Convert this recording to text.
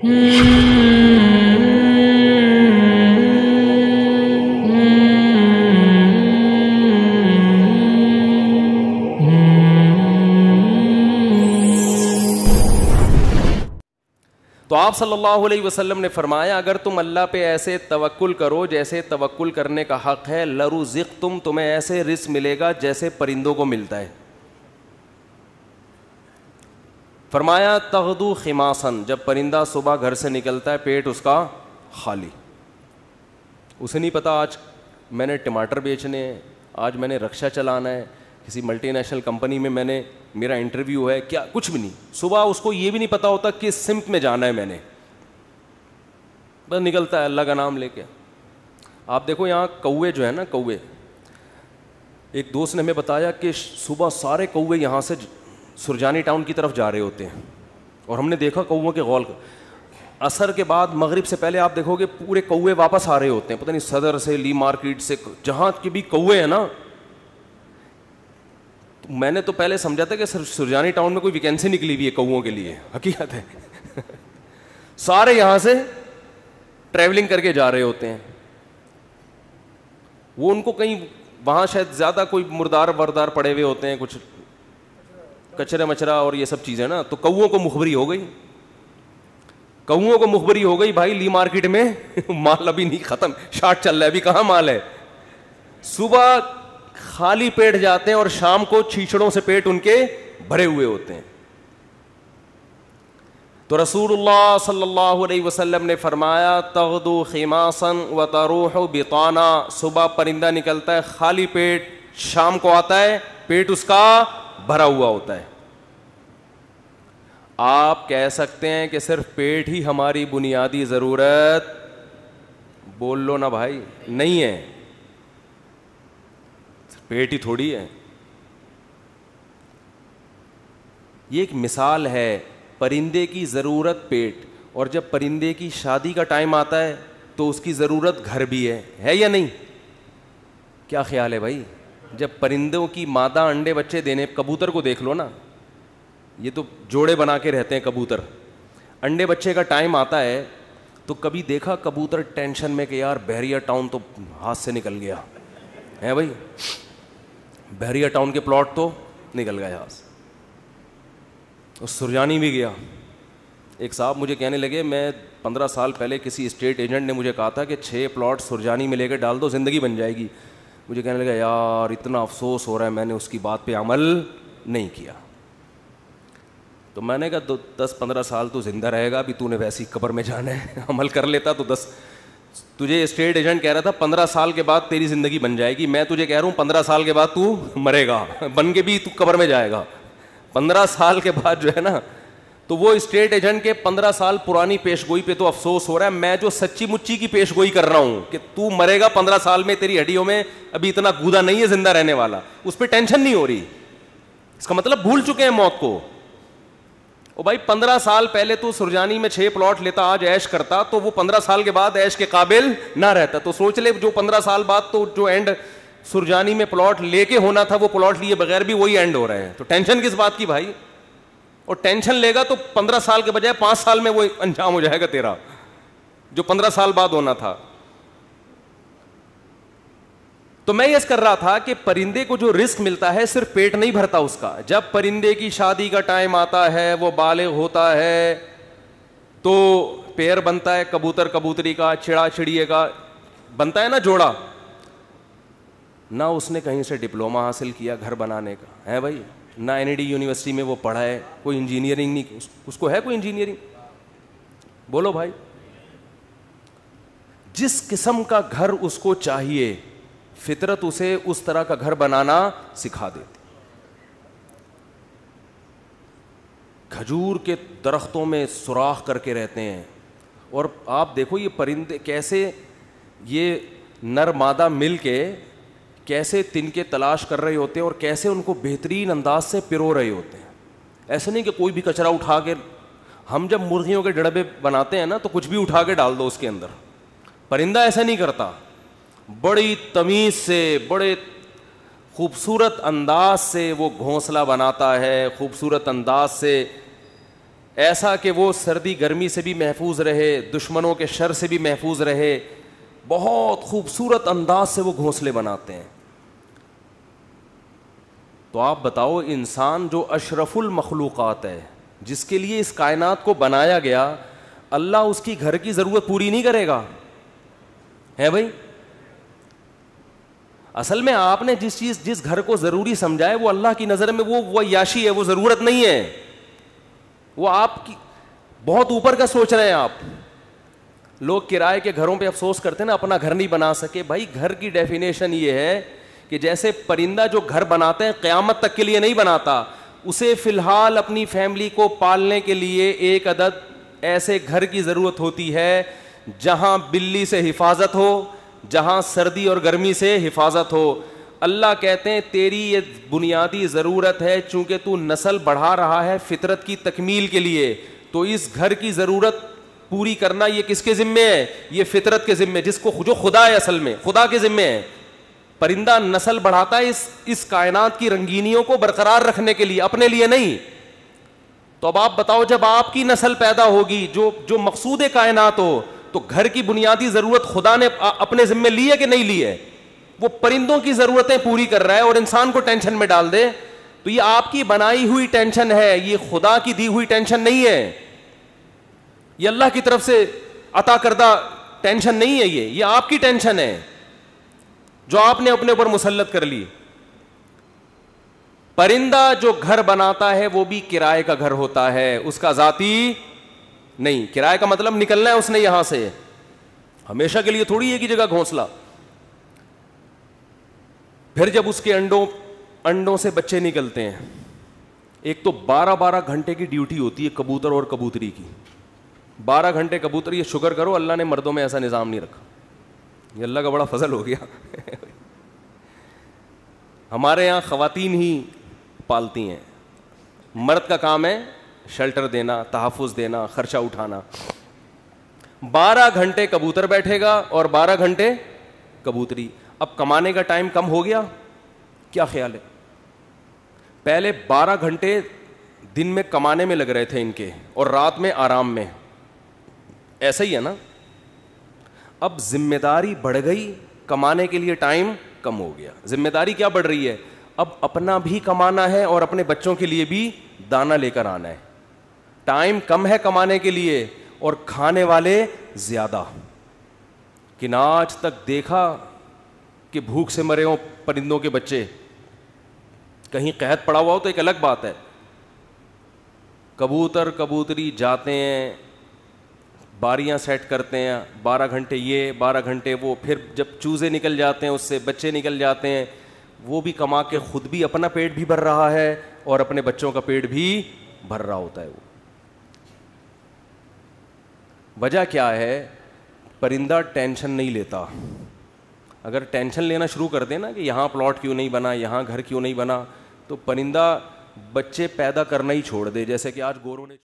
تو آپ صلی اللہ علیہ وسلم نے فرمایا اگر تم اللہ پہ ایسے توکل کرو جیسے توکل کرنے کا حق ہے، لرزقتم، تمہیں ایسے رزق ملے گا جیسے پرندوں کو ملتا ہے. فرمایا تغدو خماصن، جب پرندہ صبح گھر سے نکلتا ہے پیٹ اس کا خالی، اسے نہیں پتا آج میں نے ٹماٹر بیچنے ہیں، آج میں نے رکشہ چلانا ہے، کسی ملٹی نیشنل کمپنی میں نے میرا انٹرویو ہے، کیا کچھ بھی نہیں. صبح اس کو یہ بھی نہیں پتا ہوتا کس سمت میں جانا ہے، میں نے بس نکلتا ہے اللہ کا نام لے کے. آپ دیکھو یہاں کوے جو ہے نا، کوے، ایک دوست نے ہمیں بتایا کہ صبح سارے کوے یہاں سے سرجانی ٹاؤن کی طرف جا رہے ہوتے ہیں، اور ہم نے دیکھا کووں کے غول، عصر کے بعد مغرب سے پہلے آپ دیکھو گے پورے کوے واپس آ رہے ہوتے ہیں، پتہ نہیں صدر سے، لی مارکیٹ سے، جہاں کے بھی کوے ہیں نا. میں نے تو پہلے سمجھا تھا کہ سرجانی ٹاؤن میں کوئی ویکینسی نکلی ہوئی ہے کووں کے لیے، حقیقت ہے سارے یہاں سے ٹریولنگ کر کے جا رہے ہوتے ہیں. وہ ان کو کہیں وہاں شاید زیادہ کوئی مردار وردار پڑے ہوئے ہوتے ہیں، کچھ کچرا مچرا اور یہ سب چیزیں نا، تو کووں کو مخبری ہو گئی، کووں کو مخبری ہو گئی بھائی لی مارکیٹ میں مال ابھی نہیں ختم، شارٹ چل رہا ہے، ابھی کہاں مال ہے. صبح خالی پیٹ جاتے ہیں اور شام کو چھیچڑوں سے پیٹ ان کے بھرے ہوئے ہوتے ہیں. تو رسول اللہ صلی اللہ علیہ وسلم نے فرمایا تغدو خماصا وتروح بطانا، صبح پرندہ نکلتا ہے خالی پیٹ، شام کو آتا ہے پیٹ اس کا بھرا ہوا ہوتا ہے. آپ کہہ سکتے ہیں کہ صرف پیٹ ہی ہماری بنیادی ضرورت، بول لو نا بھائی، نہیں ہے، پیٹ ہی تھوڑی ہے. یہ ایک مثال ہے، پرندے کی ضرورت پیٹ، اور جب پرندے کی شادی کا ٹائم آتا ہے تو اس کی ضرورت گھر بھی ہے یا نہیں؟ کیا خیال ہے بھائی؟ جب پرندوں کی مادہ انڈے بچے دینے، کبوتر کو دیکھ لو نا، یہ تو جوڑے بنا کے رہتے ہیں کبوتر، انڈے بچے کا ٹائم آتا ہے تو کبھی دیکھا کبوتر ٹینشن میں کہ یار بحریہ ٹاؤن تو ہاتھ سے نکل گیا ہے بھائی، بحریہ ٹاؤن کے پلاٹ تو نکل گئے ہاتھ سے، اور سرجانی بھی گیا. ایک صاحب مجھے کہنے لگے میں 15 سال پہلے کسی اسٹیٹ ایجنٹ نے مجھے کہا تھا کہ 6 پلاٹ سرجانی میں لے کے ڈال دو زندگی بن جائے گی. مجھے کہنے لگا یار اتنا افسوس ہو رہا ہے میں نے اس کی بات پہ عمل نہیں کیا. تو میں نے کہا 10-15 سال تو زندہ رہے گا، ابھی تو نے ویسی قبر میں جانا ہے، عمل کر لیتا تو تجھے اسٹیٹ ایجنٹ کہہ رہا تھا 15 سال کے بعد تیری زندگی بن جائے گی، میں تجھے کہہ رہا ہوں 15 سال کے بعد تو مرے گا، بن کے بھی تو قبر میں جائے گا. 15 سال کے بعد جو ہے نا، تو وہ اسٹیٹ ایجنٹ کے 15 سال پرانی پیش گوئی پہ تو افسوس ہو رہا ہے، میں جو سچی مچی کی پیش گوئی کر رہا ہوں کہ تو مرے گا 15 سال میں، تیری ہڈیوں میں ابھی اتنا گودا نہیں ہے زندہ رہنے والا، اس پہ ٹینشن نہیں ہو رہی. اس کا مطلب بھول چکے ہیں موت کو. او بھائی 15 سال پہلے تو سرجانی میں 6 پلاٹ لیتا، آج عیش کرتا، تو وہ 15 سال کے بعد عیش کے قابل نہ رہتا. تو سوچ لے جو 15 سال بعد تو جو اینڈ سرجانی میں پلاٹ لے کے ہونا تھا وہ پلاٹ لیے بغیر بھی وہی اینڈ ہو رہے ہیں. تو ٹینشن کس بات کی بھائی؟ اور ٹینشن لے گا تو 15 سال کے بجائے 5 سال میں وہ انجام ہو جائے گا تیرا، جو 15 سال بعد ہونا تھا. تو میں یہ کر رہا تھا کہ پرندے کو جو رزق ملتا ہے صرف پیٹ نہیں بھرتا اس کا. جب پرندے کی شادی کا ٹائم آتا ہے، وہ بالغ ہوتا ہے، تو پیر بنتا ہے کبوتر کبوتری کا، چڑا چڑیے کا بنتا ہے نا جوڑا. نہ اس نے کہیں سے ڈپلومہ حاصل کیا گھر بنانے کا ہے بھائی، نہ NID یونیورسٹی میں وہ پڑھا ہے، کوئی انجینئرنگ نہیں، اس کو ہے کوئی انجینئرنگ؟ بولو بھائی. جس قسم کا گھر اس کو چاہیے فطرت اسے اس طرح کا گھر بنانا سکھا دیتی. کھجور کے درختوں میں سوراخ کر کے رہتے ہیں، اور آپ دیکھو یہ پرندے کیسے، یہ نر مادہ مل کے کیسے تنکے تلاش کر رہے ہوتے ہیں اور کیسے ان کو بہترین انداز سے پرو رہے ہوتے ہیں. ایسے نہیں کہ کوئی بھی کچرا اٹھا کے، ہم جب مرغیوں کے ڈڑبے بناتے ہیں نا تو کچھ بھی اٹھا کے ڈال دو اس کے اندر. پرندہ ایسا نہیں کرتا، بڑی تمیز سے، بڑے خوبصورت انداز سے وہ گھونسلہ بناتا ہے، خوبصورت انداز سے ایسا کہ وہ سردی گرمی سے بھی محفوظ رہے, دشمنوں کے شر سے بھی محفوظ رہے. بہت خوبصورت انداز سے وہ گھونسلے بناتے ہیں. تو آپ بتاؤ, انسان جو اشرف المخلوقات ہے, جس کے لیے اس کائنات کو بنایا گیا, اللہ اس کی گھر کی ضرورت پوری نہیں کرے گا؟ ہے بھائی. اصل میں آپ نے جس گھر کو ضروری سمجھا ہے, وہ اللہ کی نظر میں وہ عیاشی ہے, وہ ضرورت نہیں ہے. وہ آپ کی بہت اوپر کا سوچ رہے ہیں آپ. لوگ کرائے کے گھروں پہ افسوس کرتے ہیں نا, اپنا گھر نہیں بنا سکے. بھائی گھر کی ڈیفینیشن یہ ہے کہ جیسے پرندہ جو گھر بناتے ہیں قیامت تک کے لیے نہیں بناتا, اسے فی الحال اپنی فیملی کو پالنے کے لیے ایک عدد ایسے گھر کی ضرورت ہوتی ہے جہاں بلی سے حفاظت ہو, جہاں سردی اور گرمی سے حفاظت ہو. اللہ کہتے ہیں تیری یہ بنیادی ضرورت ہے, چونکہ تو نسل بڑھا رہا ہے فطرت کی تکمیل کے لیے, تو اس گھر کی ضرورت پوری کرنا یہ کس کے ذمے ہے؟ یہ فطرت کے ذمے, جس کو جو خدا ہے, اصل میں خدا کے ذمے ہے. پرندہ نسل بڑھاتا ہے اس کائنات کی رنگینیوں کو برقرار رکھنے کے لیے, اپنے لیے نہیں. تو اب آپ بتاؤ, جب آپ کی نسل پیدا ہوگی جو مقصود کائنات ہو, تو گھر کی بنیادی ضرورت خدا نے اپنے ذمے لی ہے کہ نہیں لی ہے؟ وہ پرندوں کی ضرورتیں پوری کر رہا ہے اور انسان کو ٹینشن میں ڈال دے, تو یہ آپ کی بنائی ہوئی ٹینشن ہے, یہ خدا کی دی ہوئی ٹینشن نہیں ہے. یہ اللہ کی طرف سے عطا کردہ ٹینشن نہیں ہے, یہ آپ کی ٹینشن ہے جو آپ نے اپنے اوپر مسلط کر لی. پرندہ جو گھر بناتا ہے وہ بھی کرائے کا گھر ہوتا ہے, اس کا ذاتی نہیں. کرائے کا مطلب نکلنا ہے اس نے یہاں سے, ہمیشہ کے لیے تھوڑی ایک ہی جگہ گھونسلہ. پھر جب اس کے انڈوں سے بچے نکلتے ہیں, ایک تو 12 گھنٹے کی ڈیوٹی ہوتی ہے کبوتر اور کبوتری کی. 12 گھنٹے کبوتر, یہ شکر کرو اللہ نے مردوں میں ایسا نظام نہیں رکھا, یہ اللہ کا بڑا فضل ہو گیا. ہمارے یہاں خواتین ہی پالتی ہیں, مرد کا کام ہے شیلٹر دینا, تحفظ دینا, خرچہ اٹھانا. 12 گھنٹے کبوتر بیٹھے گا اور 12 گھنٹے کبوتری. اب کمانے کا ٹائم کم ہو گیا, کیا خیال ہے؟ پہلے 12 گھنٹے دن میں کمانے میں لگ رہے تھے ان کے, اور رات میں آرام میں, ایسا ہی ہے نا. اب ذمہ داری بڑھ گئی, کمانے کے لیے ٹائم کم ہو گیا. ذمہ داری کیا بڑھ رہی ہے؟ اب اپنا بھی کمانا ہے اور اپنے بچوں کے لیے بھی دانا لے کر آنا ہے. ٹائم کم ہے کمانے کے لیے اور کھانے والے زیادہ. کہ نہ آج تک دیکھا کہ بھوک سے مرے ہوں پرندوں کے بچے؟ کہیں قحط پڑا ہوا ہو تو ایک الگ بات ہے. کبوتر کبوتری جاتے ہیں, باریاں سیٹ کرتے ہیں, 12 گھنٹے یہ 12 گھنٹے وہ, پھر جب چوزے نکل جاتے ہیں اس سے بچے نکل جاتے ہیں, وہ بھی کما کے خود بھی اپنا پیٹ بھی بھر رہا ہے اور اپنے بچوں کا پیٹ بھی بھر رہا ہوتا ہے. وہ وجہ کیا ہے؟ پرندہ ٹینشن نہیں لیتا. اگر ٹینشن لینا شروع کر دے نا کہ یہاں پلاٹ کیوں نہیں بنا, یہاں گھر کیوں نہیں بنا, تو پرندہ بچے پیدا کرنا ہی چھوڑ دے. جیسے کہ آج گوروں نے